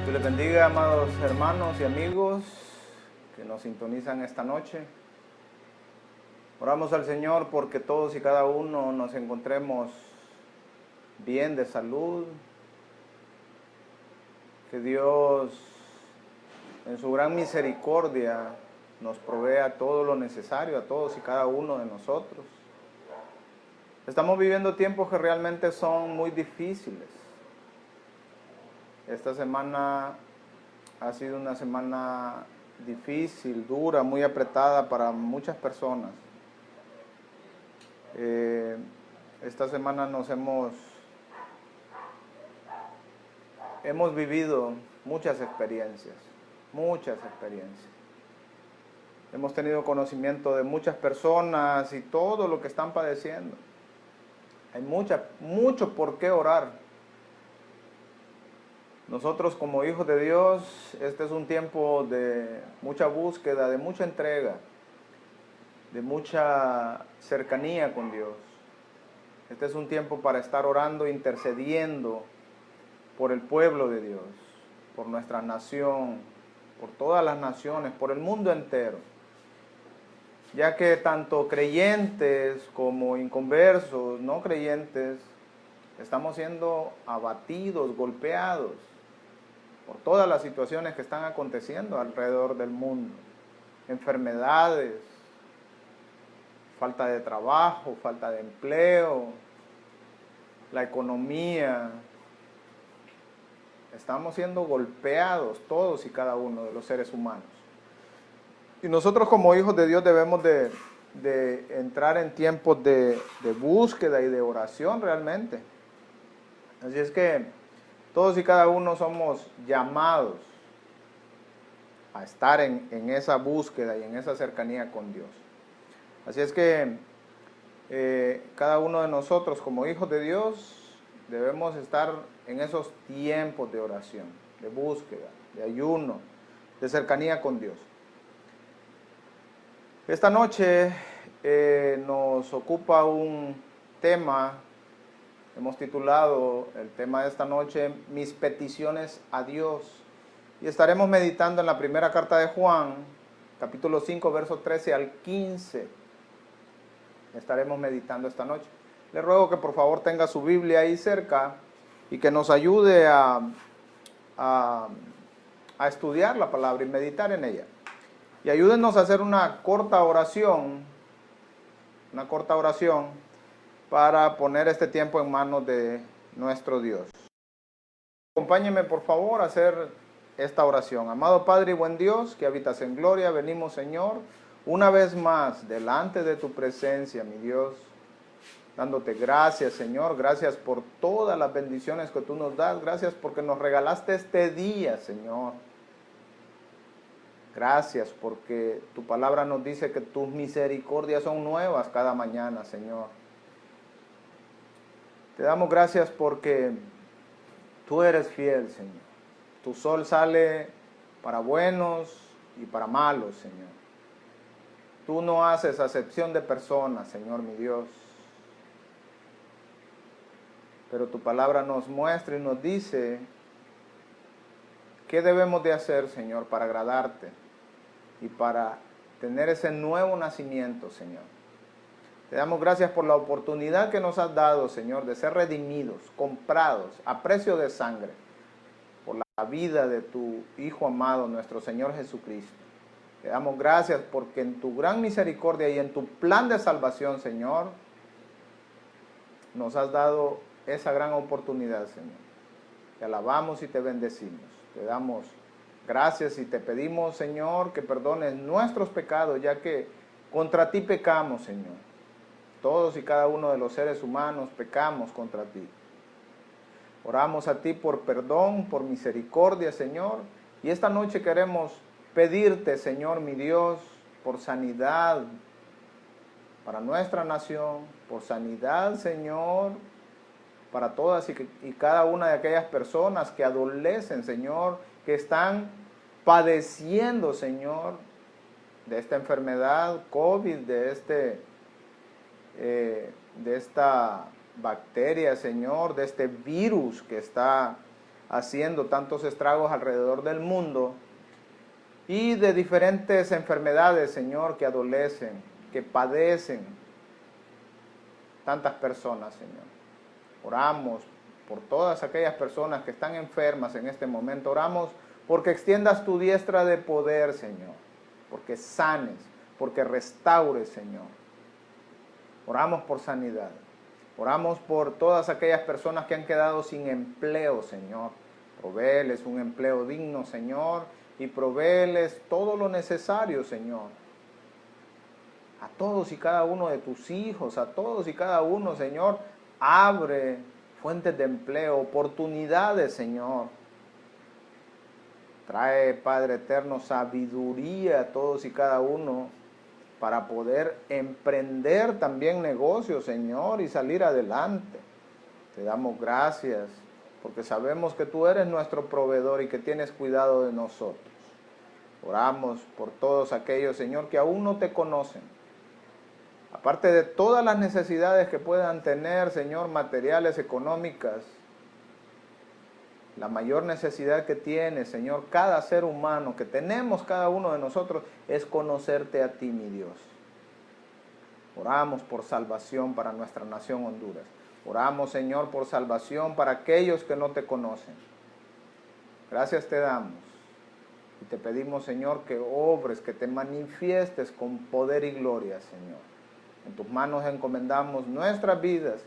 Dios les bendiga, amados hermanos y amigos que nos sintonizan esta noche. Oramos al Señor porque todos y cada uno nos encontremos bien de salud. Que Dios, en su gran misericordia, nos provea todo lo necesario a todos y cada uno de nosotros. Estamos viviendo tiempos que realmente son muy difíciles. Esta semana ha sido una semana difícil, dura, muy apretada para muchas personas. Esta semana hemos vivido muchas experiencias. Hemos tenido conocimiento de muchas personas y todo lo que están padeciendo. Hay mucho por qué orar. Nosotros como hijos de Dios, este es un tiempo de mucha búsqueda, de mucha entrega, de mucha cercanía con Dios. Este es un tiempo para estar orando, intercediendo por el pueblo de Dios, por nuestra nación, por todas las naciones, por el mundo entero. Ya que tanto creyentes como inconversos, no creyentes, estamos siendo abatidos, golpeados por todas las situaciones que están aconteciendo alrededor del mundo. Enfermedades, falta de trabajo, falta de empleo, la economía. Estamos siendo golpeados todos y cada uno de los seres humanos. Y nosotros como hijos de Dios debemos de entrar en tiempos de búsqueda y de oración realmente. Así es que todos y cada uno somos llamados a estar en esa búsqueda y en esa cercanía con Dios. Así es que cada uno de nosotros como hijos de Dios debemos estar en esos tiempos de oración, de búsqueda, de ayuno, de cercanía con Dios. Esta noche nos ocupa un tema. Hemos titulado el tema de esta noche, Mis peticiones a Dios. Y estaremos meditando en la primera carta de Juan, capítulo 5, versos 13 al 15. Estaremos meditando esta noche. Le ruego que por favor tenga su Biblia ahí cerca y que nos ayude a estudiar la palabra y meditar en ella. Y ayúdenos a hacer una corta oración para poner este tiempo en manos de nuestro Dios. Acompáñenme por favor a hacer esta oración. Amado Padre y buen Dios, que habitas en gloria, venimos Señor, una vez más delante de tu presencia, mi Dios, dándote gracias Señor, gracias por todas las bendiciones que tú nos das, gracias porque nos regalaste este día Señor. Gracias porque tu palabra nos dice que tus misericordias son nuevas cada mañana, Señor. Te damos gracias porque tú eres fiel, Señor. Tu sol sale para buenos y para malos, Señor. Tú no haces acepción de personas, Señor mi Dios. Pero tu palabra nos muestra y nos dice qué debemos de hacer, Señor, para agradarte y para tener ese nuevo nacimiento, Señor. Te damos gracias por la oportunidad que nos has dado, Señor, de ser redimidos, comprados a precio de sangre, por la vida de tu Hijo amado, nuestro Señor Jesucristo. Te damos gracias porque en tu gran misericordia y en tu plan de salvación, Señor, nos has dado esa gran oportunidad, Señor. Te alabamos y te bendecimos. Te damos gracias y te pedimos, Señor, que perdones nuestros pecados, ya que contra ti pecamos, Señor. Todos y cada uno de los seres humanos pecamos contra ti. Oramos a ti por perdón, por misericordia, Señor. Y esta noche queremos pedirte, Señor, mi Dios, por sanidad para nuestra nación, por sanidad, Señor, para todas y cada una de aquellas personas que adolecen, Señor, que están padeciendo, Señor, de esta enfermedad COVID, de esta bacteria, Señor, de este virus que está haciendo tantos estragos alrededor del mundo y de diferentes enfermedades, Señor, que adolecen, que padecen tantas personas, Señor. Oramos por todas aquellas personas que están enfermas en este momento. Oramos porque extiendas tu diestra de poder, Señor, porque sanes, porque restaures, Señor. Oramos por sanidad. Oramos por todas aquellas personas que han quedado sin empleo, Señor. Provéeles un empleo digno, Señor, y provéeles todo lo necesario, Señor. A todos y cada uno de tus hijos, a todos y cada uno, Señor, abre fuentes de empleo, oportunidades, Señor. Trae, Padre eterno, sabiduría a todos y cada uno para poder emprender también negocios, Señor, y salir adelante. Te damos gracias porque sabemos que tú eres nuestro proveedor y que tienes cuidado de nosotros. Oramos por todos aquellos, Señor, que aún no te conocen. Aparte de todas las necesidades que puedan tener, Señor, materiales, económicas, la mayor necesidad que tiene, Señor, cada ser humano, que tenemos cada uno de nosotros, es conocerte a ti, mi Dios. Oramos por salvación para nuestra nación Honduras. Oramos, Señor, por salvación para aquellos que no te conocen. Gracias te damos. Y te pedimos, Señor, que obres, que te manifiestes con poder y gloria, Señor. En tus manos encomendamos nuestras vidas,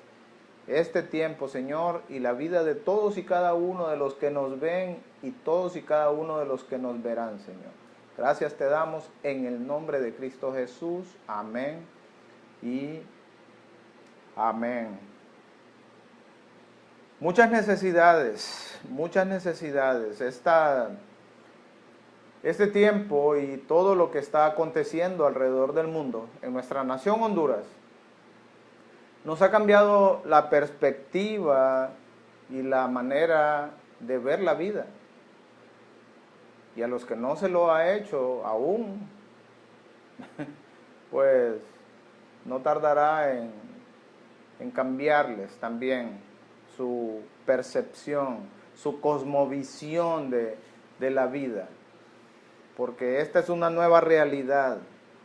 este tiempo, Señor, y la vida de todos y cada uno de los que nos ven y todos y cada uno de los que nos verán, Señor. Gracias te damos en el nombre de Cristo Jesús. Amén y amén. Muchas necesidades. Este tiempo y todo lo que está aconteciendo alrededor del mundo, en nuestra nación Honduras, nos ha cambiado la perspectiva y la manera de ver la vida. Y a los que no se lo ha hecho aún, pues no tardará en cambiarles también su percepción, su cosmovisión de la vida. Porque esta es una nueva realidad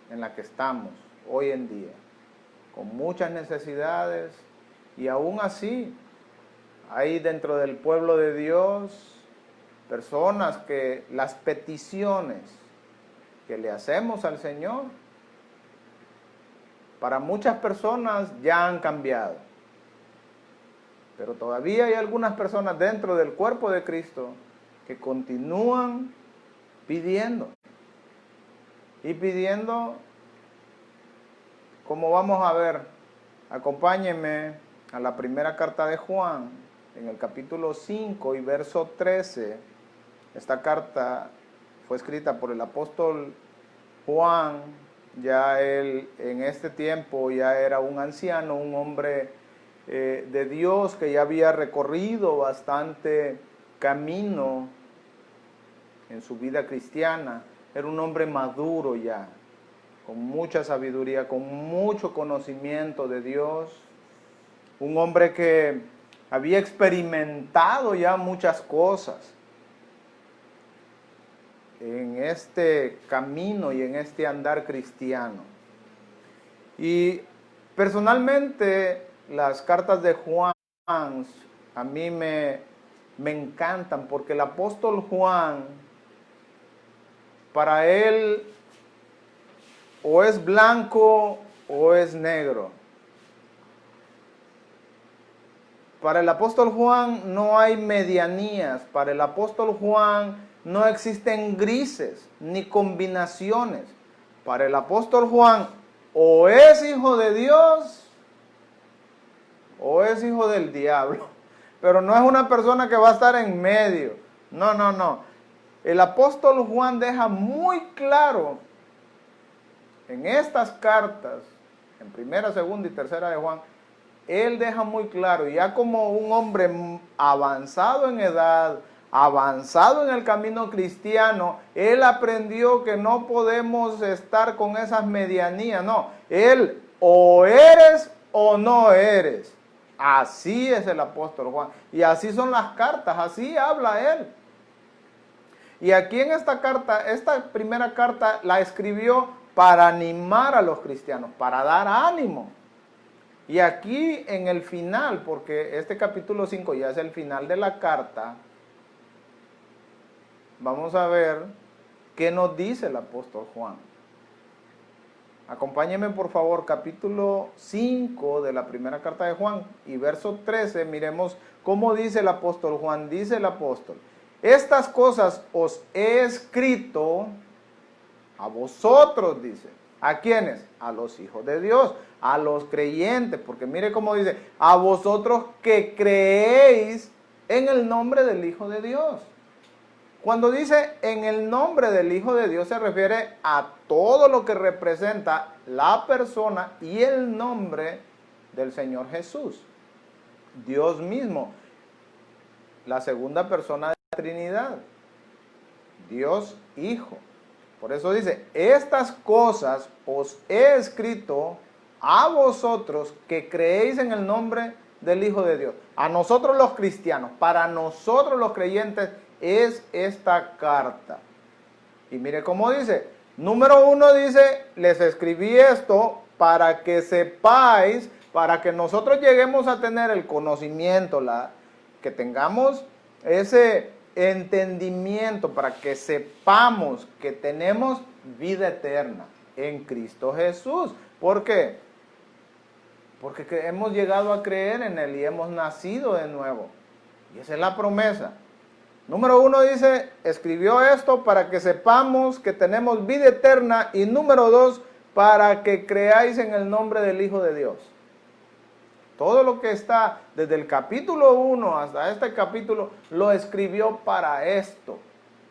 en la que estamos hoy en día, con muchas necesidades, y aún así hay dentro del pueblo de Dios personas que las peticiones que le hacemos al Señor, para muchas personas ya han cambiado, pero todavía hay algunas personas dentro del cuerpo de Cristo que continúan pidiendo y pidiendo, como vamos a ver. Acompáñenme a la primera carta de Juan, en el capítulo 5 y verso 13. Esta carta fue escrita por el apóstol Juan. Ya él en este tiempo ya era un anciano, un hombre de Dios que ya había recorrido bastante camino en su vida cristiana. Era un hombre maduro ya, con mucha sabiduría, con mucho conocimiento de Dios. Un hombre que había experimentado ya muchas cosas en este camino y en este andar cristiano. Y personalmente las cartas de Juan a mí me encantan, porque el apóstol Juan, para él o es blanco o es negro. Para el apóstol Juan no hay medianías. Para el apóstol Juan no existen grises ni combinaciones. Para el apóstol Juan o es hijo de Dios o es hijo del diablo. Pero no es una persona que va a estar en medio. No. El apóstol Juan deja muy claro en estas cartas, en primera, segunda y tercera de Juan, él deja muy claro, ya como un hombre avanzado en edad, avanzado en el camino cristiano, él aprendió que no podemos estar con esas medianías, no. Él o eres o no eres. Así es el apóstol Juan. Y así son las cartas, así habla él. Y aquí en esta carta, esta primera carta la escribió para animar a los cristianos, para dar ánimo. Y aquí en el final, porque este capítulo 5 ya es el final de la carta, vamos a ver qué nos dice el apóstol Juan. Acompáñenme por favor, capítulo 5 de la primera carta de Juan y verso 13, miremos cómo dice el apóstol Juan. Dice el apóstol: estas cosas os he escrito a vosotros, dice. ¿A quiénes? A los hijos de Dios, a los creyentes, porque mire cómo dice, a vosotros que creéis en el nombre del Hijo de Dios. Cuando dice en el nombre del Hijo de Dios se refiere a todo lo que representa la persona y el nombre del Señor Jesús. Dios mismo, la segunda persona de la Trinidad, Dios Hijo. Por eso dice, estas cosas os he escrito a vosotros que creéis en el nombre del Hijo de Dios. A nosotros los cristianos, para nosotros los creyentes, es esta carta. Y mire cómo dice, número 1 dice, les escribí esto para que sepáis, para que nosotros lleguemos a tener el conocimiento, que tengamos ese entendimiento, para que sepamos que tenemos vida eterna en Cristo Jesús. ¿Por qué? Porque hemos llegado a creer en Él y hemos nacido de nuevo. Y esa es la promesa. Número 1 dice, escribió esto para que sepamos que tenemos vida eterna. Y número 2, para que creáis en el nombre del Hijo de Dios. Todo lo que está desde el capítulo 1 hasta este capítulo lo escribió para esto.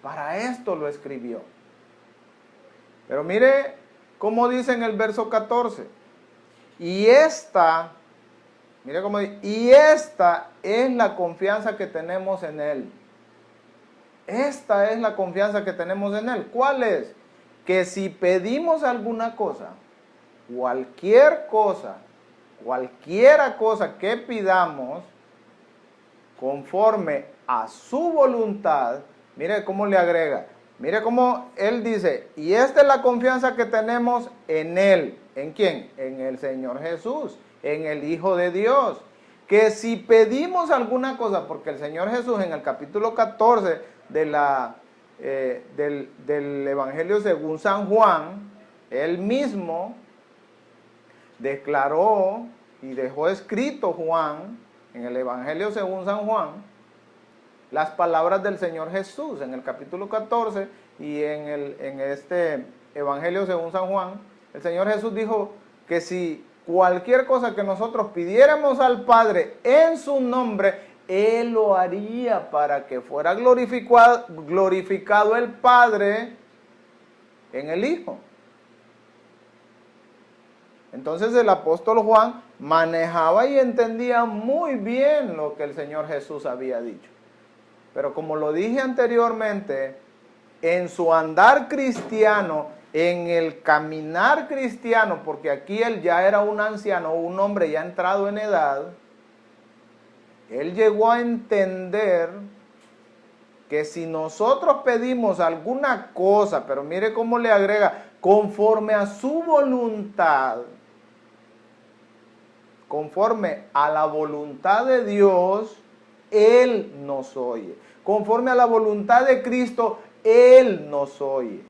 Para esto lo escribió. Pero mire cómo dice en el verso 14. Y esta, mire cómo dice, y esta es la confianza que tenemos en Él. Esta es la confianza que tenemos en Él. ¿Cuál es? Que si pedimos alguna cosa, cualquiera cosa que pidamos, conforme a su voluntad, mire cómo le agrega, mire cómo él dice, y esta es la confianza que tenemos en Él. ¿En quién? En el Señor Jesús, en el Hijo de Dios. Que si pedimos alguna cosa, porque el Señor Jesús en el capítulo 14 del Evangelio según San Juan, él mismo declaró y dejó escrito Juan, en el Evangelio según San Juan, las palabras del Señor Jesús en el capítulo 14 y en este Evangelio según San Juan, el Señor Jesús dijo que si cualquier cosa que nosotros pidiéramos al Padre en su nombre, Él lo haría para que fuera glorificado el Padre en el Hijo. Entonces el apóstol Juan manejaba y entendía muy bien lo que el Señor Jesús había dicho. Pero como lo dije anteriormente, en su andar cristiano, en el caminar cristiano, porque aquí él ya era un anciano, un hombre ya entrado en edad, él llegó a entender que si nosotros pedimos alguna cosa, pero mire cómo le agrega, conforme a su voluntad, conforme a la voluntad de Dios, Él nos oye. Conforme a la voluntad de Cristo, Él nos oye.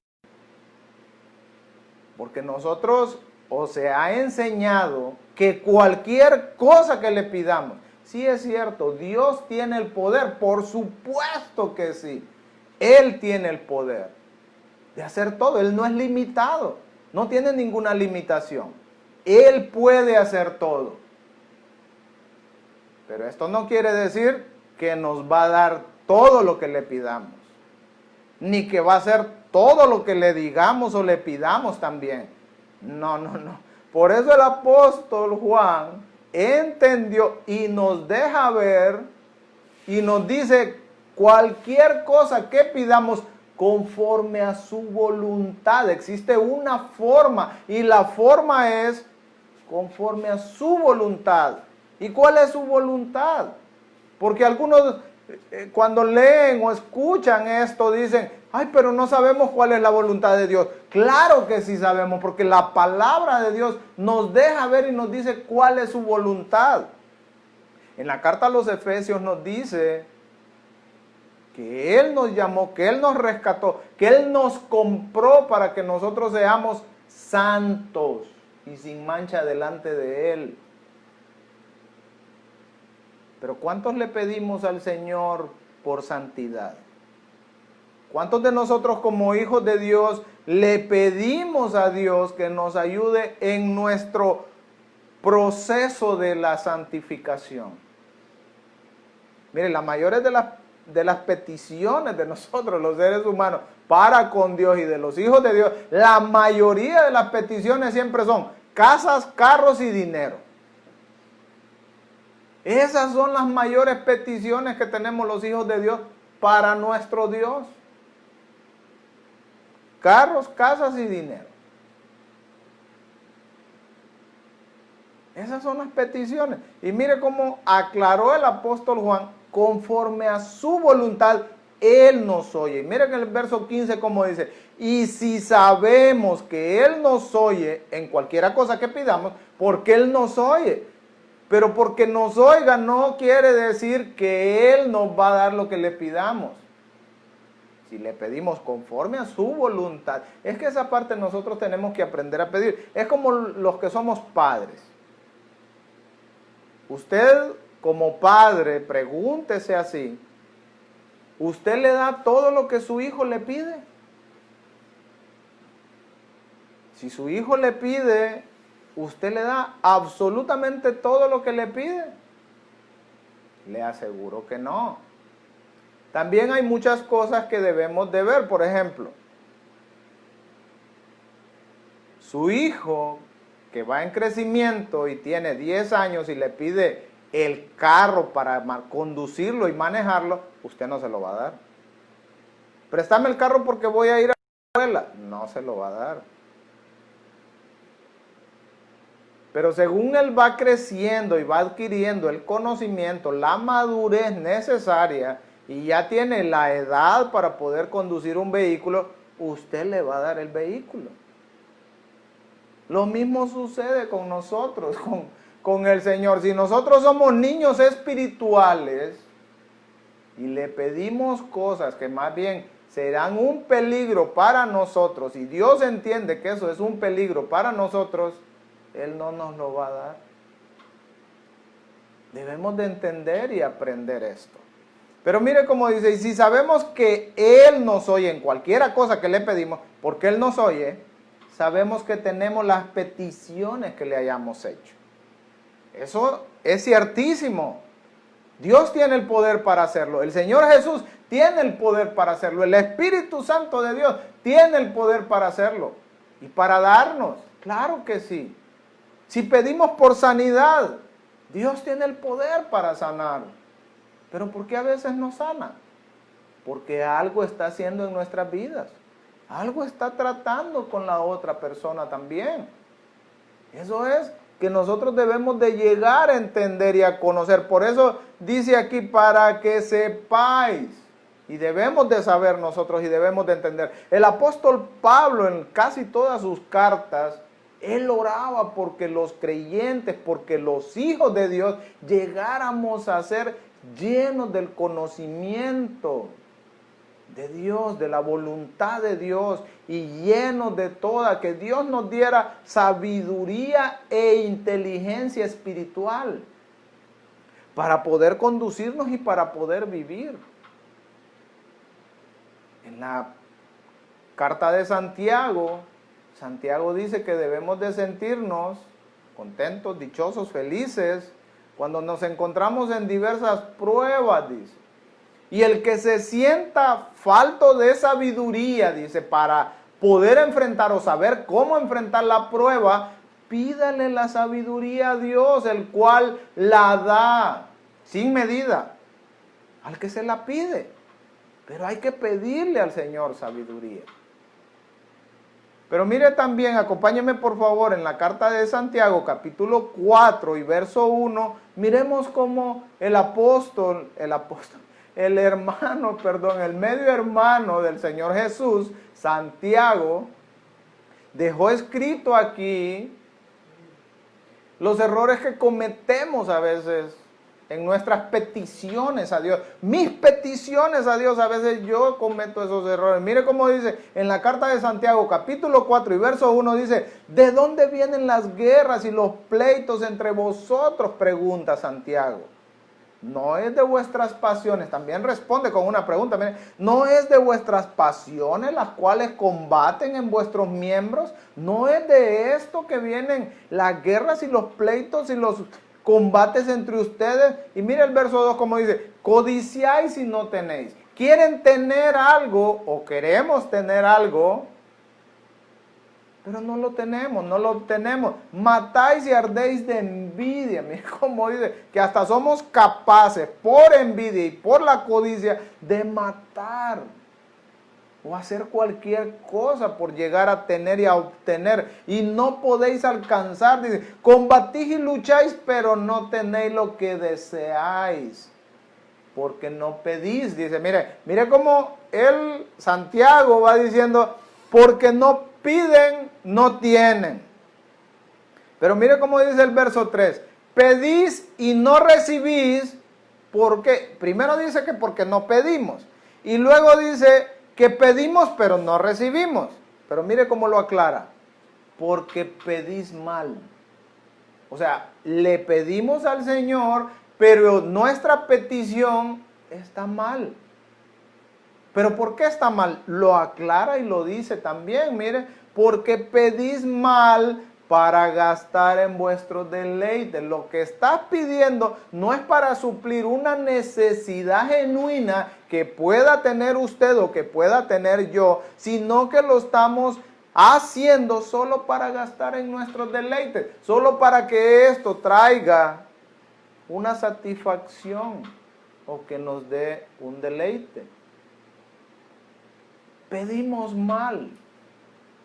Porque nosotros, o se ha enseñado que cualquier cosa que le pidamos, sí es cierto, Dios tiene el poder, por supuesto que sí. Él tiene el poder de hacer todo, Él no es limitado, no tiene ninguna limitación. Él puede hacer todo. Pero esto no quiere decir que nos va a dar todo lo que le pidamos, ni que va a hacer todo lo que le digamos o le pidamos también. No. Por eso el apóstol Juan entendió y nos deja ver y nos dice cualquier cosa que pidamos conforme a su voluntad. Existe una forma y la forma es conforme a su voluntad. ¿Y cuál es su voluntad? Porque algunos cuando leen o escuchan esto dicen, ay, pero no sabemos cuál es la voluntad de Dios. Claro que sí sabemos, porque la palabra de Dios nos deja ver y nos dice cuál es su voluntad. En la carta a los Efesios nos dice que Él nos llamó, que Él nos rescató, que Él nos compró para que nosotros seamos santos y sin mancha delante de Él. Pero ¿cuántos le pedimos al Señor por santidad? ¿Cuántos de nosotros como hijos de Dios le pedimos a Dios que nos ayude en nuestro proceso de la santificación? Mire, las mayores de las peticiones de nosotros, los seres humanos, para con Dios y de los hijos de Dios, la mayoría de las peticiones siempre son casas, carros y dinero. Esas son las mayores peticiones que tenemos los hijos de Dios para nuestro Dios. Carros, casas y dinero. Esas son las peticiones. Y mire cómo aclaró el apóstol Juan, conforme a su voluntad, Él nos oye. Y mire que en el verso 15 como dice, y si sabemos que Él nos oye en cualquiera cosa que pidamos, porque Él nos oye. Pero porque nos oiga no quiere decir que Él nos va a dar lo que le pidamos. Si le pedimos conforme a su voluntad, es que esa parte nosotros tenemos que aprender a pedir. Es como los que somos padres. Usted como padre, pregúntese así, ¿usted le da todo lo que su hijo le pide? Si su hijo le pide, ¿usted le da absolutamente todo lo que le pide? Le aseguro que no. También hay muchas cosas que debemos de ver. Por ejemplo, su hijo que va en crecimiento y tiene 10 años y le pide el carro para conducirlo y manejarlo, usted no se lo va a dar. Préstame el carro porque voy a ir a la escuela. No se lo va a dar. Pero según él va creciendo y va adquiriendo el conocimiento, la madurez necesaria y ya tiene la edad para poder conducir un vehículo, usted le va a dar el vehículo. Lo mismo sucede con nosotros, con el Señor. Si nosotros somos niños espirituales y le pedimos cosas que más bien serán un peligro para nosotros, y Dios entiende que eso es un peligro para nosotros, Él no nos lo va a dar. Debemos de entender y aprender esto. Pero mire cómo dice, y si sabemos que Él nos oye en cualquiera cosa que le pedimos, porque Él nos oye, sabemos que tenemos las peticiones que le hayamos hecho. Eso es ciertísimo. Dios tiene el poder para hacerlo. El Señor Jesús tiene el poder para hacerlo. El Espíritu Santo de Dios tiene el poder para hacerlo. Y para darnos, claro que sí. Si pedimos por sanidad, Dios tiene el poder para sanar. Pero ¿por qué a veces no sana? Porque algo está haciendo en nuestras vidas. Algo está tratando con la otra persona también. Eso es que nosotros debemos de llegar a entender y a conocer. Por eso dice aquí, para que sepáis. Y debemos de saber nosotros y debemos de entender. El apóstol Pablo en casi todas sus cartas, él oraba porque los creyentes, porque los hijos de Dios llegáramos a ser llenos del conocimiento de Dios, de la voluntad de Dios y llenos de toda, que Dios nos diera sabiduría e inteligencia espiritual para poder conducirnos y para poder vivir. En la carta de Santiago, Santiago dice que debemos de sentirnos contentos, dichosos, felices, cuando nos encontramos en diversas pruebas, dice. Y el que se sienta falto de sabiduría, dice, para poder enfrentar o saber cómo enfrentar la prueba, pídale la sabiduría a Dios, el cual la da sin medida al que se la pide. Pero hay que pedirle al Señor sabiduría. Pero mire también, acompáñeme por favor en la carta de Santiago, capítulo 4 y verso 1. Miremos cómo el medio hermano del Señor Jesús, Santiago, dejó escrito aquí los errores que cometemos a veces en nuestras peticiones a Dios. Mis peticiones a Dios, a veces yo cometo esos errores. Mire cómo dice en la carta de Santiago, capítulo 4 y verso 1, dice: ¿de dónde vienen las guerras y los pleitos entre vosotros? Pregunta Santiago. No es de vuestras pasiones. También responde con una pregunta. Mire, ¿no es de vuestras pasiones las cuales combaten en vuestros miembros? ¿No es de esto que vienen las guerras y los pleitos y los combates entre ustedes? Y mire el verso 2 como dice: codiciáis y no tenéis. Quieren tener algo o queremos tener algo, pero no lo tenemos, no lo obtenemos. Matáis y ardéis de envidia. Mire cómo dice que hasta somos capaces por envidia y por la codicia de matar o hacer cualquier cosa por llegar a tener y a obtener, y no podéis alcanzar. Dice: combatís y lucháis, pero no tenéis lo que deseáis, porque no pedís. Dice, mire cómo Santiago va diciendo, porque no piden, no tienen. Pero mire cómo dice el verso 3, pedís y no recibís. ¿Por qué? Primero dice que porque no pedimos, y luego dice que pedimos pero no recibimos. Pero mire cómo lo aclara: porque pedís mal. O sea, le pedimos al Señor, pero nuestra petición está mal. ¿Pero por qué está mal? Lo aclara y lo dice también, mire, porque pedís mal para gastar en vuestros deleites. Lo que estás pidiendo no es para suplir una necesidad genuina que pueda tener usted o que pueda tener yo, sino que lo estamos haciendo solo para gastar en nuestros deleites, solo para que esto traiga una satisfacción o que nos dé un deleite. Pedimos mal,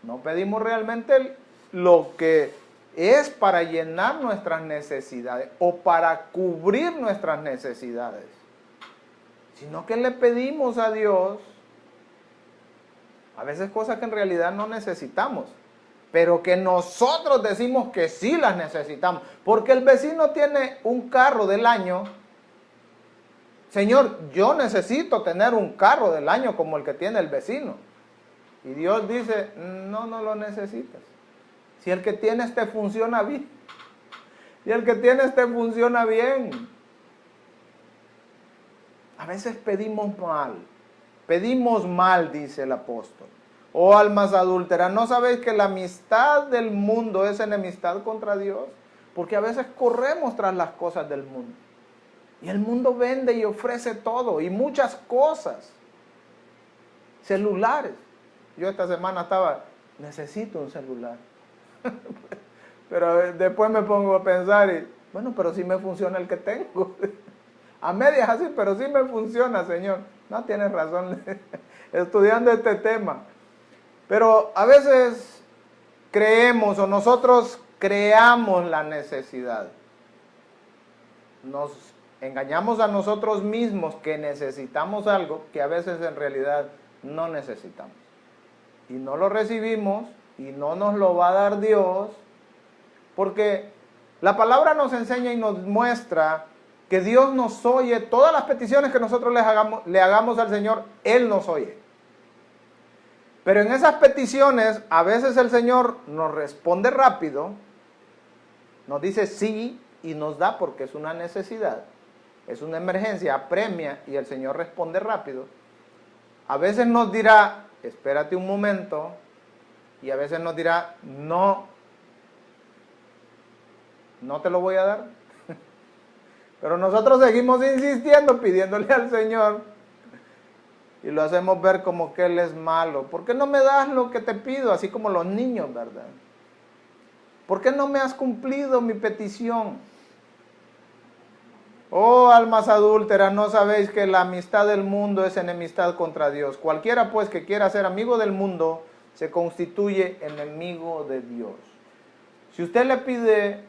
no pedimos realmente lo que es para llenar nuestras necesidades o para cubrir nuestras necesidades, sino que le pedimos a Dios a veces cosas que en realidad no necesitamos, pero que nosotros decimos que sí las necesitamos, porque el vecino tiene un carro del año. Señor, yo necesito tener un carro del año como el que tiene el vecino. Y Dios dice, no lo necesitas. Si el que tienes te funciona bien. Si el que tienes te funciona bien. A veces pedimos mal, dice el apóstol. Oh almas adúlteras, ¿no sabéis que la amistad del mundo es enemistad contra Dios? Porque a veces corremos tras las cosas del mundo. Y el mundo vende y ofrece todo y muchas cosas. Celulares. Yo esta semana necesito un celular. Pero después me pongo a pensar y, bueno, pero sí me funciona el que tengo. A medias así, pero sí me funciona, Señor. No, tienes razón, estudiando este tema. Pero a veces creemos o nosotros creamos la necesidad. Nos engañamos a nosotros mismos que necesitamos algo que a veces en realidad no necesitamos. Y no lo recibimos y no nos lo va a dar Dios, porque la palabra nos enseña y nos muestra que Dios nos oye. Todas las peticiones que nosotros le hagamos al Señor, Él nos oye. Pero en esas peticiones, a veces el Señor nos responde rápido, nos dice sí y nos da porque es una necesidad, es una emergencia, apremia y el Señor responde rápido. A veces nos dirá, espérate un momento, y a veces nos dirá, no te lo voy a dar. Pero nosotros seguimos insistiendo, pidiéndole al Señor, y lo hacemos ver como que Él es malo. ¿Por qué no me das lo que te pido? Así como los niños, ¿verdad? ¿Por qué no me has cumplido mi petición? Oh, almas adúlteras, ¿no sabéis que la amistad del mundo es enemistad contra Dios? Cualquiera pues que quiera ser amigo del mundo, se constituye enemigo de Dios. Si usted le pide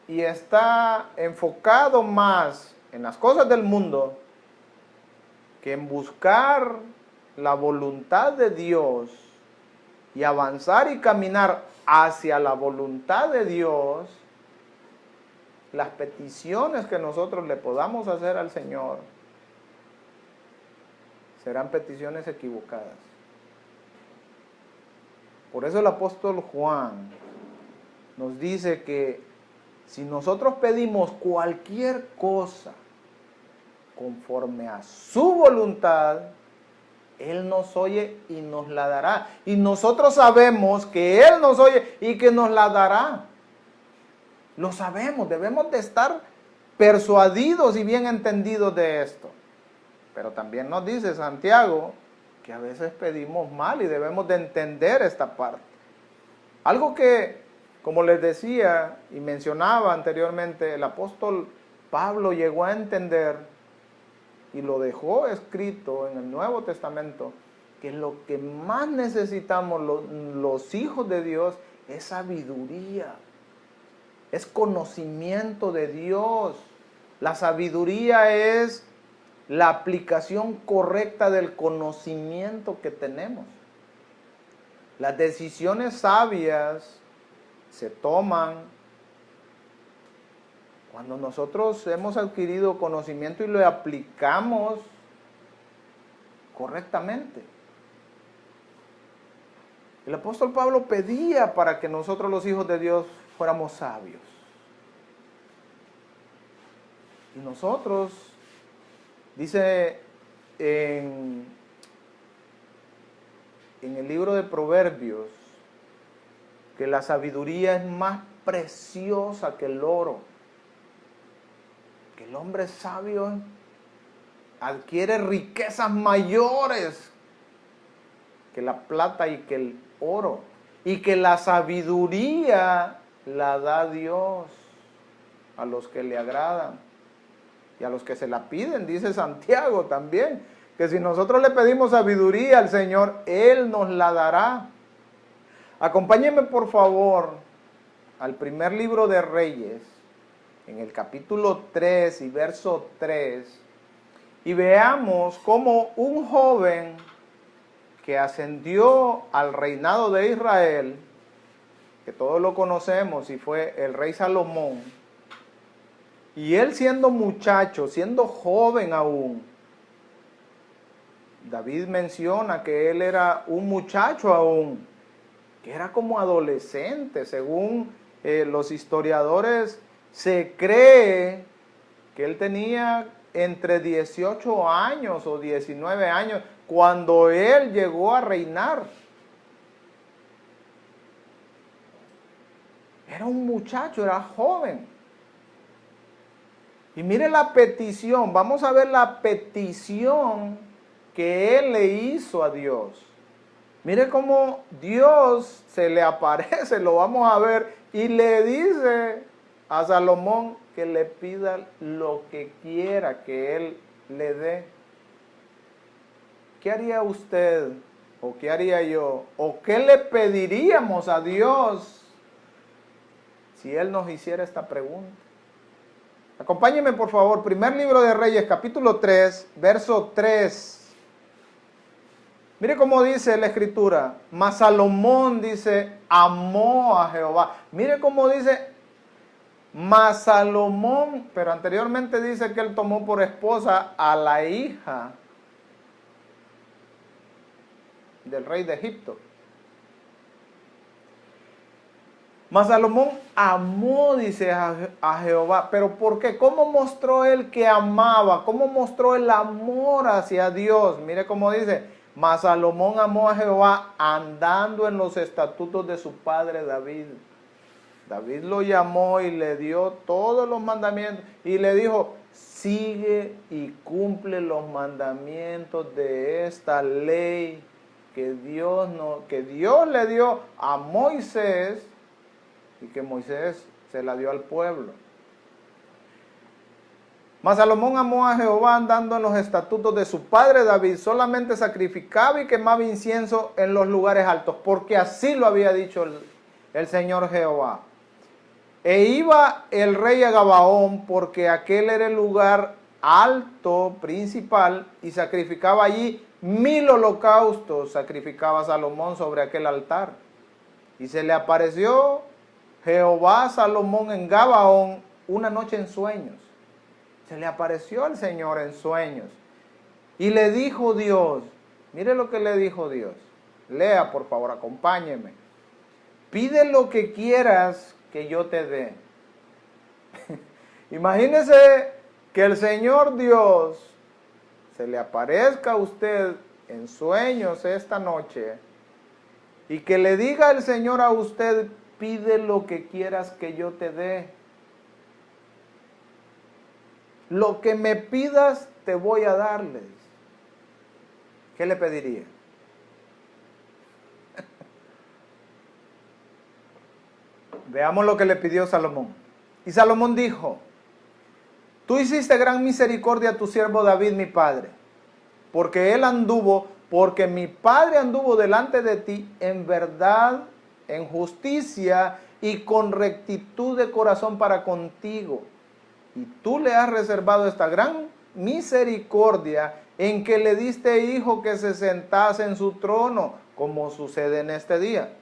y está enfocado más en las cosas del mundo que en buscar la voluntad de Dios y avanzar y caminar hacia la voluntad de Dios, las peticiones que nosotros le podamos hacer al Señor serán peticiones equivocadas. Por eso el apóstol Juan nos dice que si nosotros pedimos cualquier cosa conforme a su voluntad, Él nos oye y nos la dará. Y nosotros sabemos que Él nos oye y que nos la dará. Lo sabemos, debemos de estar persuadidos y bien entendidos de esto. Pero también nos dice Santiago que a veces pedimos mal y debemos de entender esta parte. Algo que, como les decía y mencionaba anteriormente, el apóstol Pablo llegó a entender y lo dejó escrito en el Nuevo Testamento, que lo que más necesitamos los hijos de Dios es sabiduría, es conocimiento de Dios. La sabiduría es la aplicación correcta del conocimiento que tenemos. Las decisiones sabias se toman cuando nosotros hemos adquirido conocimiento y lo aplicamos correctamente. El apóstol Pablo pedía para que nosotros los hijos de Dios fuéramos sabios. Y nosotros, dice en el libro de Proverbios, que la sabiduría es más preciosa que el oro. Que el hombre sabio adquiere riquezas mayores que la plata y que el oro. Y que la sabiduría la da Dios a los que le agradan y a los que se la piden, dice Santiago también, que si nosotros le pedimos sabiduría al Señor, Él nos la dará. Acompáñenme por favor al primer libro de Reyes, en el capítulo 3 y verso 3, y veamos cómo un joven que ascendió al reinado de Israel, que todos lo conocemos y fue el rey Salomón, y él siendo muchacho, siendo joven aún, David menciona que él era un muchacho aún, que era como adolescente. Según los historiadores, se cree que él tenía entre 18 años o 19 años cuando él llegó a reinar. Era un muchacho, era joven. Y mire la petición, vamos a ver la petición que él le hizo a Dios. Mire cómo Dios se le aparece, lo vamos a ver, y le dice a Salomón que le pida lo que quiera que él le dé. ¿Qué haría usted o qué haría yo o qué le pediríamos a Dios si Él nos hiciera esta pregunta? Acompáñenme por favor, primer libro de Reyes, capítulo 3, verso 3. Mire cómo dice la escritura, mas Salomón dice, amó a Jehová. Mire cómo dice, mas Salomón, pero anteriormente dice que él tomó por esposa a la hija del rey de Egipto. Mas Salomón amó, dice, a Jehová. ¿Pero por qué? ¿Cómo mostró él que amaba? ¿Cómo mostró el amor hacia Dios? Mire cómo dice, mas Salomón amó a Jehová andando en los estatutos de su padre David. David lo llamó y le dio todos los mandamientos y le dijo, sigue y cumple los mandamientos de esta ley que Dios le dio a Moisés y que Moisés se la dio al pueblo. Mas Salomón amó a Jehová andando en los estatutos de su padre David, solamente sacrificaba y quemaba incienso en los lugares altos, porque así lo había dicho el Señor Jehová. E iba el rey a Gabaón, porque aquel era el lugar alto, principal, y sacrificaba allí 1000 holocaustos, sacrificaba Salomón sobre aquel altar. Y se le apareció Jehová a Salomón en Gabaón una noche en sueños. Se le apareció al Señor en sueños. Y le dijo Dios, mire lo que le dijo Dios. Lea, por favor, acompáñeme. Pide lo que quieras que yo te dé. Imagínese que el Señor Dios se le aparezca a usted en sueños esta noche y que le diga el Señor a usted, pide lo que quieras que yo te dé. Lo que me pidas te voy a darles. ¿Qué le pediría? Veamos lo que le pidió Salomón. Y Salomón dijo, tú hiciste gran misericordia a tu siervo David, mi padre, porque mi padre anduvo delante de ti en verdad, en justicia y con rectitud de corazón para contigo. Y tú le has reservado esta gran misericordia en que le diste hijo que se sentase en su trono, como sucede en este día.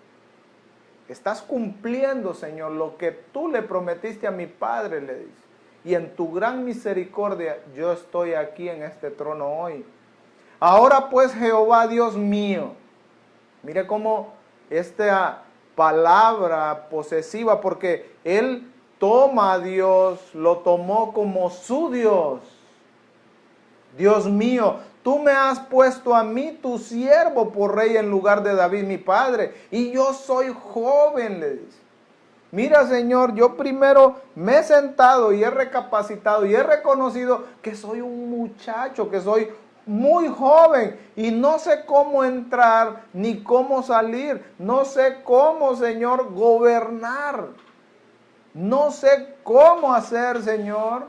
Estás cumpliendo, Señor, lo que tú le prometiste a mi padre, le dice. Y en tu gran misericordia yo estoy aquí en este trono hoy. Ahora pues, Jehová Dios mío, mire cómo esta palabra posesiva, porque él toma a Dios, lo tomó como su Dios. Dios mío, tú me has puesto a mí, tu siervo, por rey en lugar de David, mi padre, y yo soy joven, le dice. Mira, Señor, yo primero me he sentado y he recapacitado y he reconocido que soy un muchacho, que soy muy joven y no sé cómo entrar ni cómo salir. No sé cómo, Señor, gobernar. No sé cómo hacer, Señor.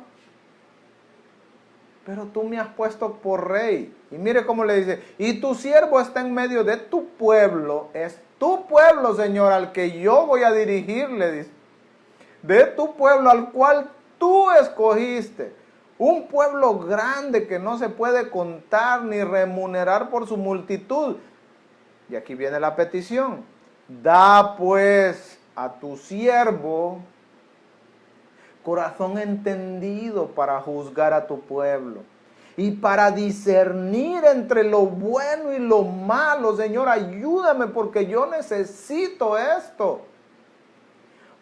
Pero tú me has puesto por rey. Y mire cómo le dice, y tu siervo está en medio de tu pueblo. Es tu pueblo, Señor, al que yo voy a dirigir, le dice. De tu pueblo al cual tú escogiste. Un pueblo grande que no se puede contar ni remunerar por su multitud. Y aquí viene la petición. Da pues a tu siervo corazón entendido para juzgar a tu pueblo y para discernir entre lo bueno y lo malo. Señor, ayúdame porque yo necesito esto.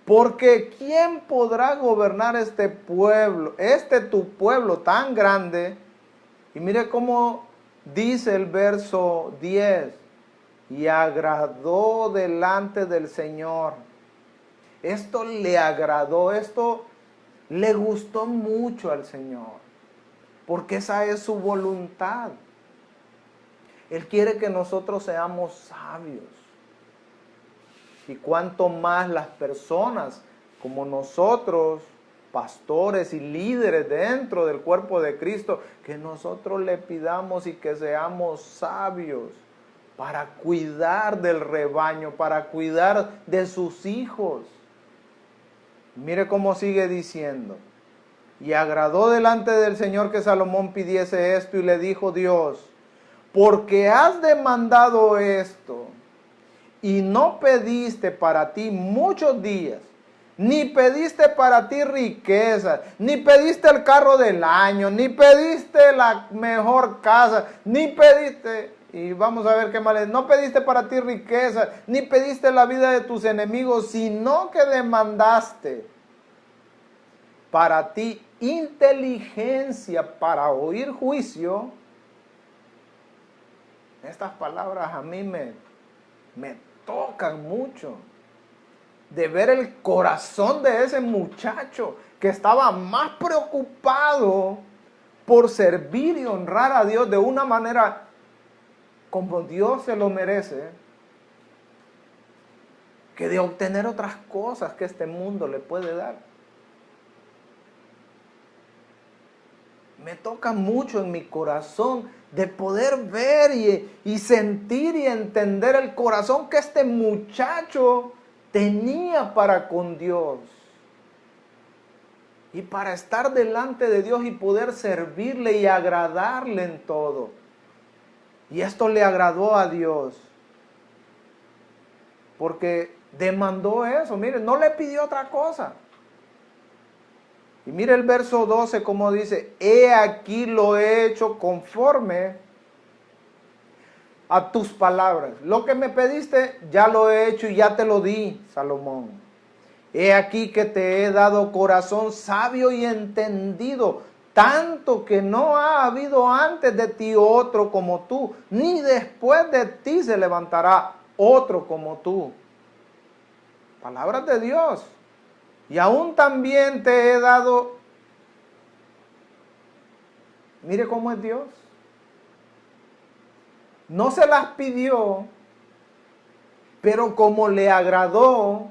Porque ¿quién podrá gobernar este pueblo, tu pueblo tan grande? Y mire cómo dice el verso 10, y agradó delante del Señor. Esto le agradó, esto le gustó mucho al Señor, porque esa es su voluntad. Él quiere que nosotros seamos sabios. Y cuanto más las personas como nosotros, pastores y líderes dentro del cuerpo de Cristo, que nosotros le pidamos y que seamos sabios para cuidar del rebaño, para cuidar de sus hijos. Mire cómo sigue diciendo. Y agradó delante del Señor que Salomón pidiese esto y le dijo Dios, porque has demandado esto y no pediste para ti muchos días, ni pediste para ti riquezas, ni pediste el carro del año, ni pediste la mejor casa, ni pediste, y vamos a ver qué más, no pediste para ti riquezas, ni pediste la vida de tus enemigos, sino que demandaste para ti inteligencia para oír juicio. Estas palabras a mí me tocan mucho, de ver el corazón de ese muchacho que estaba más preocupado por servir y honrar a Dios de una manera como Dios se lo merece, que de obtener otras cosas que este mundo le puede dar. me toca mucho en mi corazón de poder ver y sentir y entender el corazón que este muchacho tenía para con Dios. Y para estar delante de Dios y poder servirle y agradarle en todo. Y esto le agradó a Dios. Porque demandó eso. Mire, no le pidió otra cosa. Y mire el verso 12 como dice, he aquí lo he hecho conforme a tus palabras. Lo que me pediste ya lo he hecho y ya te lo di, Salomón. He aquí que te he dado corazón sabio y entendido, tanto que no ha habido antes de ti otro como tú, ni después de ti se levantará otro como tú. Palabras de Dios. Y aún también te he dado, mire cómo es Dios. No se las pidió, pero como le agradó,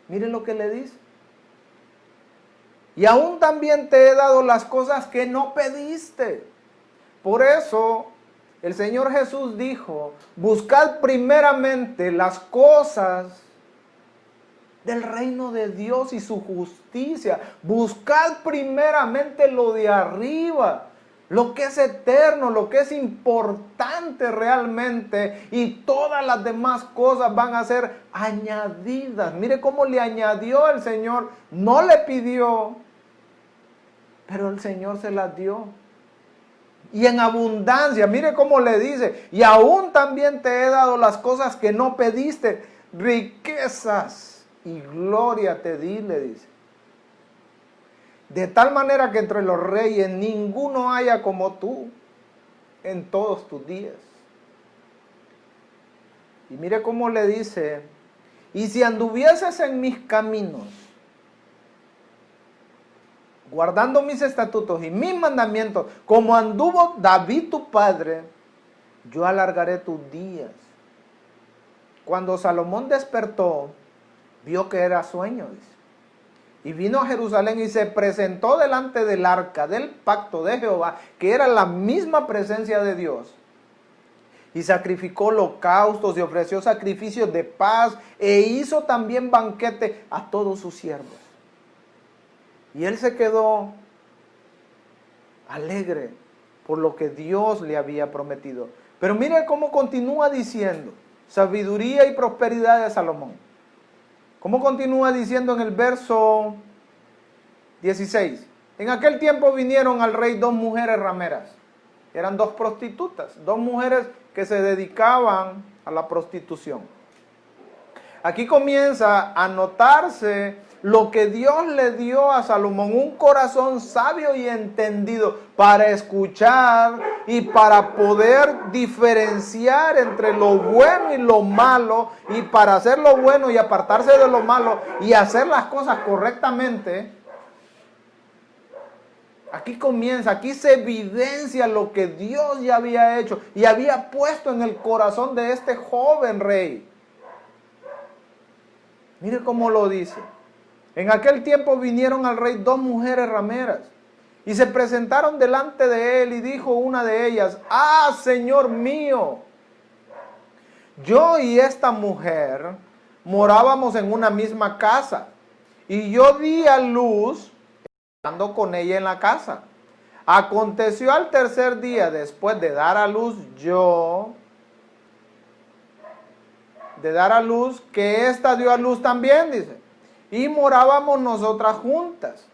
miren lo que le dice. Y aún también te he dado las cosas que no pediste. Por eso el Señor Jesús dijo, buscad primeramente las cosas del reino de Dios y su justicia. Buscad primeramente lo de arriba, lo que es eterno, lo que es importante realmente, y todas las demás cosas van a ser añadidas. Mire cómo le añadió el Señor, no le pidió, pero el Señor se las dio. Y en abundancia, mire cómo le dice, y aún también te he dado las cosas que no pediste, riquezas y gloria te di, le dice. De tal manera que entre los reyes ninguno haya como tú en todos tus días. Y mire cómo le dice, y si anduvieses en mis caminos, guardando mis estatutos y mis mandamientos, como anduvo David tu padre, yo alargaré tus días. Cuando Salomón despertó, vio que era sueño, dice. Y vino a Jerusalén y se presentó delante del arca del pacto de Jehová, que era la misma presencia de Dios. Y sacrificó holocaustos y ofreció sacrificios de paz e hizo también banquete a todos sus siervos. Y él se quedó alegre por lo que Dios le había prometido. Pero mire cómo continúa diciendo, sabiduría y prosperidad de Salomón. ¿Cómo continúa diciendo en el verso 16? En aquel tiempo vinieron al rey dos mujeres rameras. Eran dos prostitutas, dos mujeres que se dedicaban a la prostitución. Aquí comienza a notarse lo que Dios le dio a Salomón, un corazón sabio y entendido para escuchar y para poder diferenciar entre lo bueno y lo malo, y para hacer lo bueno y apartarse de lo malo y hacer las cosas correctamente. Aquí comienza, aquí se evidencia lo que Dios ya había hecho y había puesto en el corazón de este joven rey. Mire cómo lo dice. En aquel tiempo vinieron al rey dos mujeres rameras y se presentaron delante de él, y dijo una de ellas, ah, Señor mío, yo y esta mujer morábamos en una misma casa, y yo di a luz estando con ella en la casa. Aconteció al tercer día después de dar a luz que ésta dio a luz también, dice. Y morábamos nosotras juntas.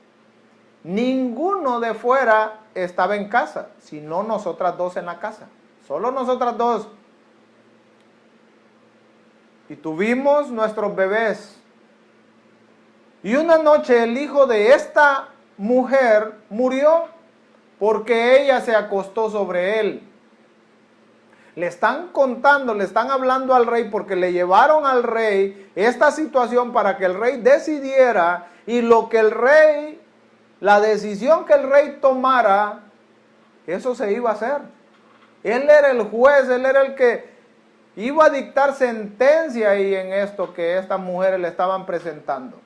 Ninguno de fuera estaba en casa, sino nosotras dos en la casa. Solo nosotras dos. Y tuvimos nuestros bebés. Y una noche el hijo de esta mujer murió porque ella se acostó sobre él. Le están contando, le están hablando al rey porque le llevaron al rey esta situación para que el rey decidiera, y lo que el rey, la decisión que el rey tomara, eso se iba a hacer. Él era el juez, él era el que iba a dictar sentencia ahí en esto que estas mujeres le estaban presentando.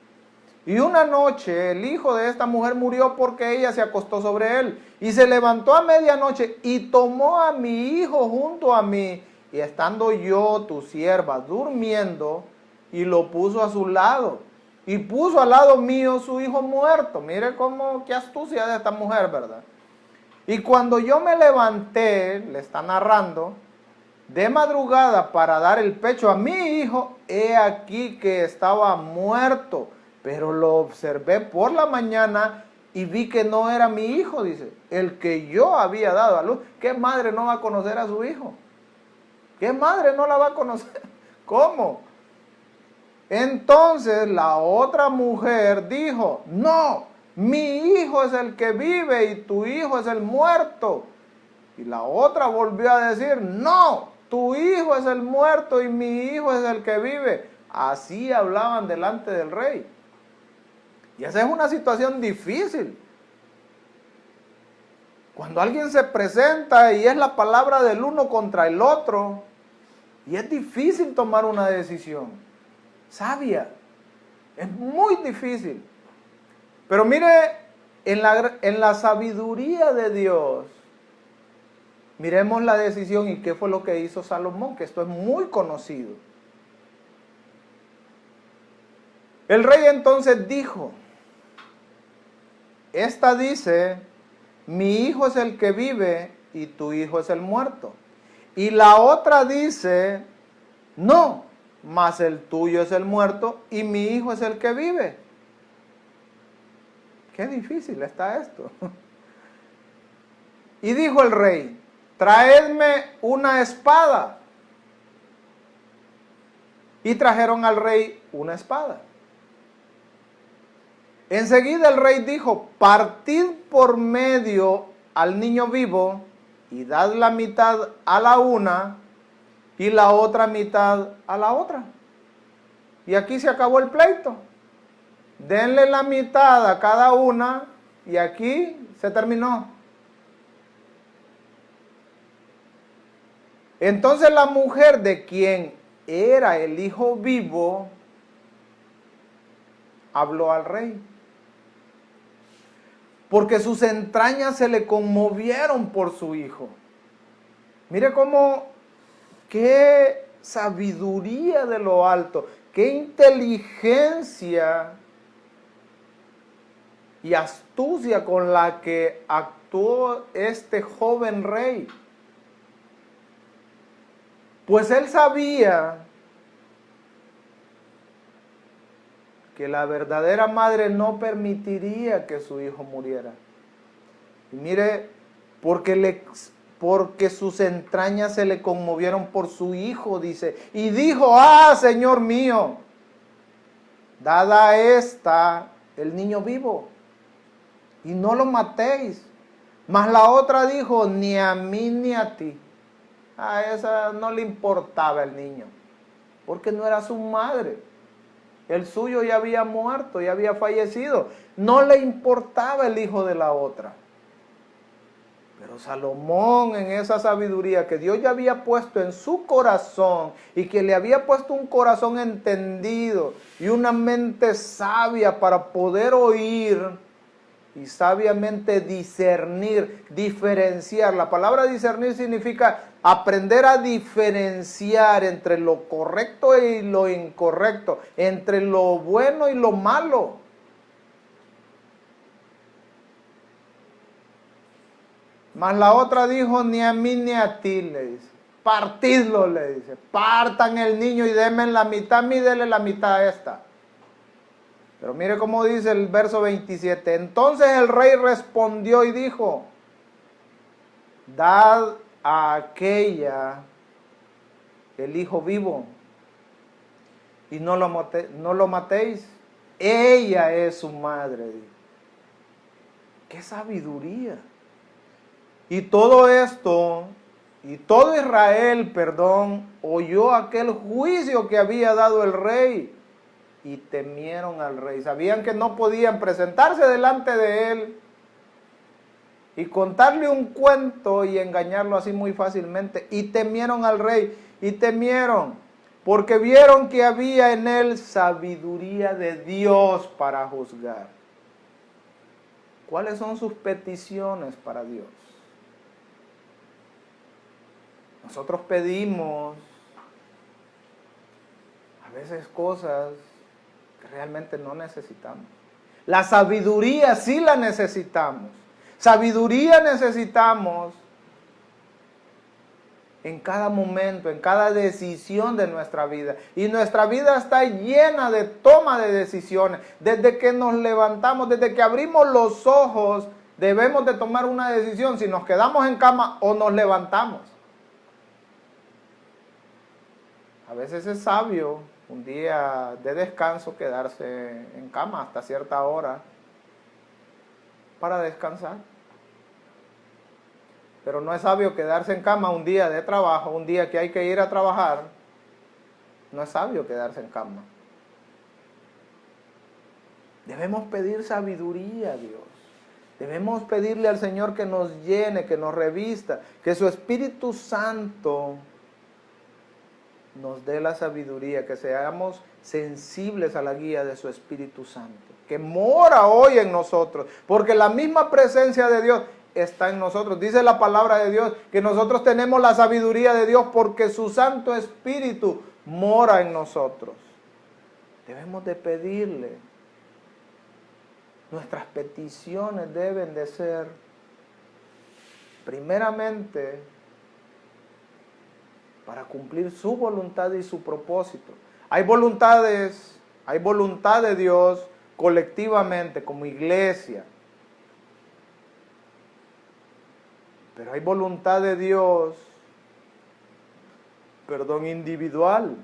Y una noche el hijo de esta mujer murió porque ella se acostó sobre él. Y se levantó a medianoche y tomó a mi hijo junto a mí. Y estando yo, tu sierva, durmiendo, y lo puso a su lado. Y puso al lado mío su hijo muerto. Mire qué astucia de esta mujer, ¿verdad? Y cuando yo me levanté, le está narrando, de madrugada para dar el pecho a mi hijo, he aquí que estaba muerto. Pero lo observé por la mañana y vi que no era mi hijo, dice, el que yo había dado a luz. ¿Qué madre no va a conocer a su hijo? ¿Qué madre no la va a conocer? ¿Cómo? Entonces la otra mujer dijo, no, mi hijo es el que vive y tu hijo es el muerto. Y la otra volvió a decir, no, tu hijo es el muerto y mi hijo es el que vive. Así hablaban delante del rey. Y esa es una situación difícil. Cuando alguien se presenta y es la palabra del uno contra el otro, y es difícil tomar una decisión sabia. Es muy difícil. Pero mire, en la sabiduría de Dios, miremos la decisión y qué fue lo que hizo Salomón, que esto es muy conocido. El rey entonces dijo, esta dice, mi hijo es el que vive y tu hijo es el muerto. Y la otra dice, no, mas el tuyo es el muerto y mi hijo es el que vive. Qué difícil está esto. Y dijo el rey, traedme una espada. Y trajeron al rey una espada. Enseguida el rey dijo, partid por medio al niño vivo y dad la mitad a la una y la otra mitad a la otra. Y aquí se acabó el pleito. Denle la mitad a cada una y aquí se terminó. Entonces la mujer de quien era el hijo vivo habló al rey, porque sus entrañas se le conmovieron por su hijo. Mire qué sabiduría de lo alto, qué inteligencia y astucia con la que actuó este joven rey. Pues él sabía que la verdadera madre no permitiría que su hijo muriera. Y mire, porque sus entrañas se le conmovieron por su hijo, dice. Y dijo, Señor mío, dada esta el niño vivo, y no lo matéis. Mas la otra dijo, ni a mí ni a ti. A esa no le importaba el niño, porque no era su madre. El suyo ya había muerto, ya había fallecido. No le importaba el hijo de la otra. Pero Salomón, en esa sabiduría que Dios ya había puesto en su corazón y que le había puesto un corazón entendido y una mente sabia para poder oír y sabiamente discernir, diferenciar. La palabra discernir significa aprender a diferenciar entre lo correcto y lo incorrecto, entre lo bueno y lo malo. Mas la otra dijo, ni a mí ni a ti, le dice. Partidlo, le dice. Partan el niño y denme la mitad, a mí denle la mitad a esta. Pero mire cómo dice el verso 27. Entonces el rey respondió y dijo, dad a aquella el hijo vivo y no lo matéis. Ella es su madre. ¡Qué sabiduría! Y todo esto, y todo Israel, oyó aquel juicio que había dado el rey. Y temieron al rey. Sabían que no podían presentarse delante de él y contarle un cuento y engañarlo así muy fácilmente. Y temieron al rey. Y temieron. porque vieron que había en él sabiduría de Dios para juzgar. ¿Cuáles son sus peticiones para Dios? Nosotros pedimos a veces cosas que realmente no necesitamos. La sabiduría sí la necesitamos. Sabiduría necesitamos en cada momento, en cada decisión de nuestra vida. Y nuestra vida está llena de toma de decisiones. Desde que nos levantamos, desde que abrimos los ojos, debemos de tomar una decisión si nos quedamos en cama o nos levantamos. A veces es sabio un día de descanso quedarse en cama hasta cierta hora para descansar. Pero no es sabio quedarse en cama un día de trabajo, un día que hay que ir a trabajar. No es sabio quedarse en cama. Debemos pedir sabiduría a Dios. Debemos pedirle al Señor que nos llene, que nos revista, que su Espíritu Santo nos dé la sabiduría, que seamos sensibles a la guía de su Espíritu Santo, que mora hoy en nosotros, porque la misma presencia de Dios está en nosotros. Dice la palabra de Dios que nosotros tenemos la sabiduría de Dios porque su Santo Espíritu mora en nosotros. Debemos de pedirle. Nuestras peticiones deben de ser, primeramente, para cumplir su voluntad y su propósito. Hay voluntad de Dios colectivamente como iglesia. Pero hay voluntad de Dios, individual,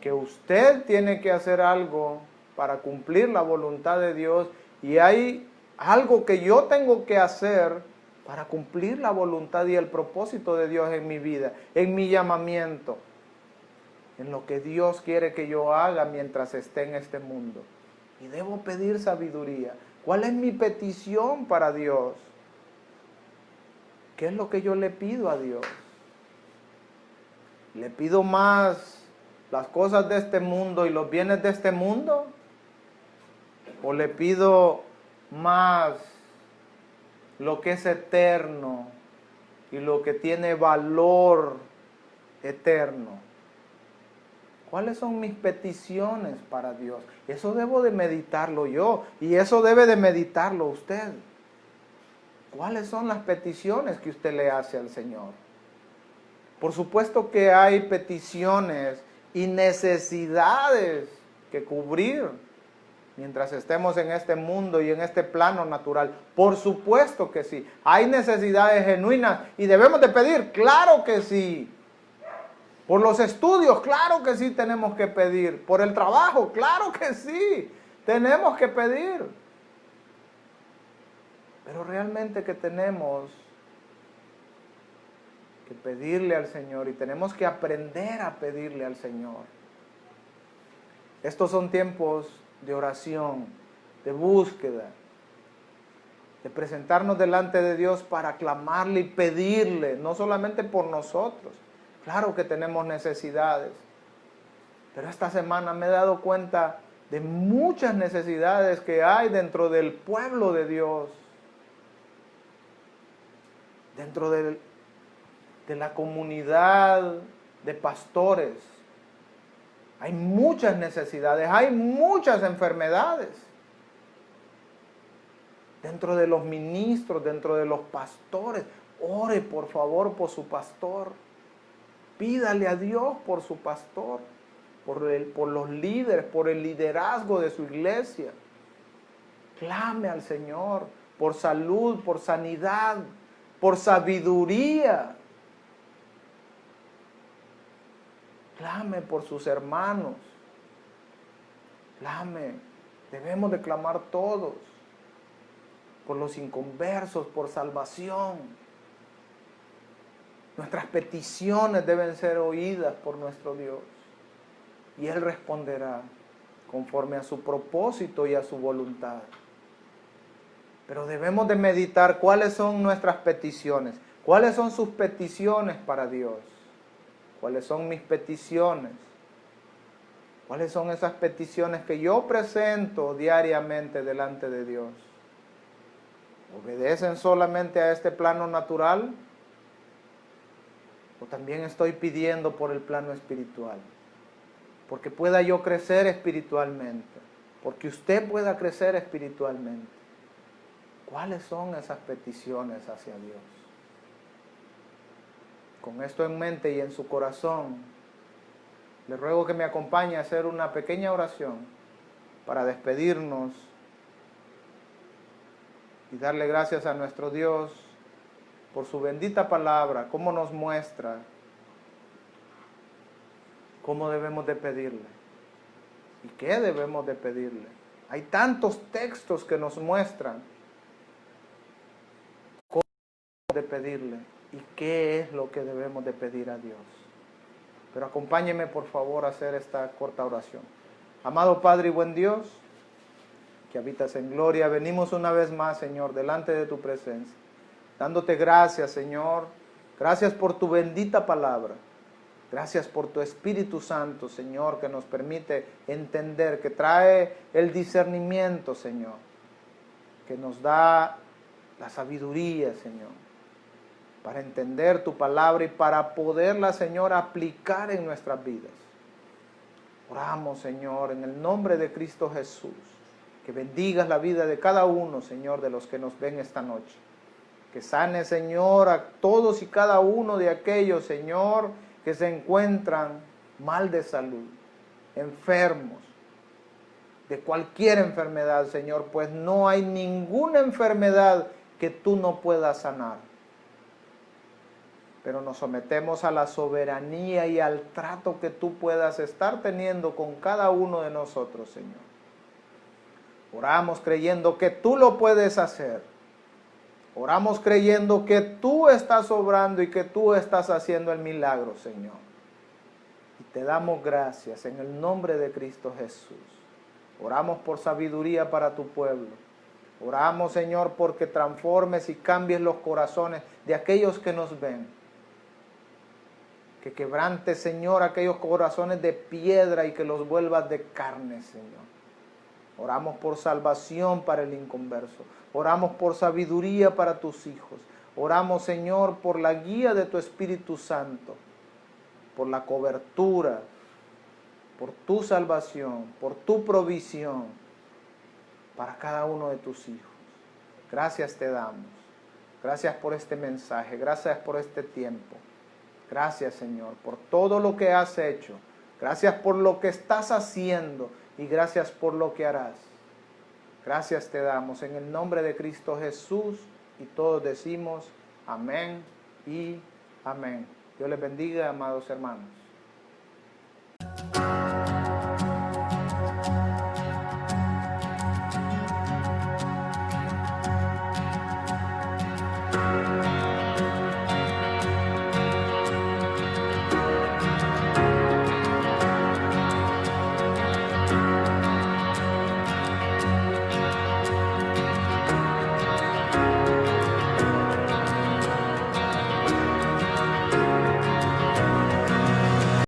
que usted tiene que hacer algo para cumplir la voluntad de Dios y hay algo que yo tengo que hacer para cumplir la voluntad y el propósito de Dios en mi vida, en mi llamamiento, en lo que Dios quiere que yo haga mientras esté en este mundo. Y debo pedir sabiduría. ¿Cuál es mi petición para Dios? ¿Qué es lo que yo le pido a Dios? ¿Le pido más las cosas de este mundo y los bienes de este mundo? ¿O le pido más lo que es eterno y lo que tiene valor eterno? ¿Cuáles son mis peticiones para Dios? Eso debo de meditarlo yo y eso debe de meditarlo usted. ¿Cuáles son las peticiones que usted le hace al Señor? Por supuesto que hay peticiones y necesidades que cubrir mientras estemos en este mundo y en este plano natural. Por supuesto que sí. Hay necesidades genuinas y debemos de pedir, claro que sí. Por los estudios, claro que sí tenemos que pedir. Por el trabajo, claro que sí, tenemos que pedir. Pero realmente que tenemos que pedirle al Señor y tenemos que aprender a pedirle al Señor. Estos son tiempos de oración, de búsqueda, de presentarnos delante de Dios para clamarle y pedirle, no solamente por nosotros. Claro que tenemos necesidades, pero esta semana me he dado cuenta de muchas necesidades que hay dentro del pueblo de Dios, dentro de la comunidad de pastores. Hay muchas necesidades, hay muchas enfermedades. Dentro de los ministros, dentro de los pastores, ore por favor por su pastor. Pídale a Dios por su pastor, por los líderes, por el liderazgo de su iglesia. Clame al Señor por salud, por sanidad, por sabiduría. Clame por sus hermanos. Clame. Debemos de clamar todos. Por los inconversos, por salvación. Nuestras peticiones deben ser oídas por nuestro Dios. Y Él responderá conforme a su propósito y a su voluntad. Pero debemos de meditar cuáles son nuestras peticiones. ¿Cuáles son sus peticiones para Dios? cuáles son mis peticiones, cuáles son esas peticiones que yo presento diariamente delante de Dios. ¿Obedecen solamente a este plano natural? ¿O también estoy pidiendo por el plano espiritual? Porque pueda yo crecer espiritualmente, porque usted pueda crecer espiritualmente. ¿Cuáles son esas peticiones hacia Dios? Con esto en mente y en su corazón, le ruego que me acompañe a hacer una pequeña oración para despedirnos y darle gracias a nuestro Dios por su bendita palabra, cómo nos muestra cómo debemos de pedirle y qué debemos de pedirle. Hay tantos textos que nos muestran cómo de pedirle y qué es lo que debemos de pedir a Dios. Pero acompáñeme por favor a hacer esta corta oración. Amado Padre y buen Dios, que habitas en gloria, venimos una vez más, Señor, delante de tu presencia, dándote gracias, Señor, gracias por tu bendita palabra, gracias por tu Espíritu Santo, Señor, que nos permite entender, que trae el discernimiento, Señor, que nos da la sabiduría, Señor, para entender tu palabra y para poderla, Señor, aplicar en nuestras vidas. Oramos, Señor, en el nombre de Cristo Jesús, que bendigas la vida de cada uno, Señor, de los que nos ven esta noche. Que sane, Señor, a todos y cada uno de aquellos, Señor, que se encuentran mal de salud, enfermos, de cualquier enfermedad, Señor, pues no hay ninguna enfermedad que tú no puedas sanar. Pero nos sometemos a la soberanía y al trato que tú puedas estar teniendo con cada uno de nosotros, Señor. Oramos creyendo que tú lo puedes hacer. Oramos creyendo que tú estás obrando y que tú estás haciendo el milagro, Señor. Y te damos gracias en el nombre de Cristo Jesús. Oramos por sabiduría para tu pueblo. Oramos, Señor, porque transformes y cambies los corazones de aquellos que nos ven. Que quebrantes, Señor, aquellos corazones de piedra y que los vuelvas de carne, Señor. Oramos por salvación para el inconverso. Oramos por sabiduría para tus hijos. Oramos, Señor, por la guía de tu Espíritu Santo, por la cobertura, por tu salvación, por tu provisión para cada uno de tus hijos. Gracias te damos. Gracias por este mensaje. Gracias por este tiempo. Gracias, Señor, por todo lo que has hecho. Gracias por lo que estás haciendo y gracias por lo que harás. Gracias te damos en el nombre de Cristo Jesús y todos decimos amén y amén. Dios les bendiga, amados hermanos.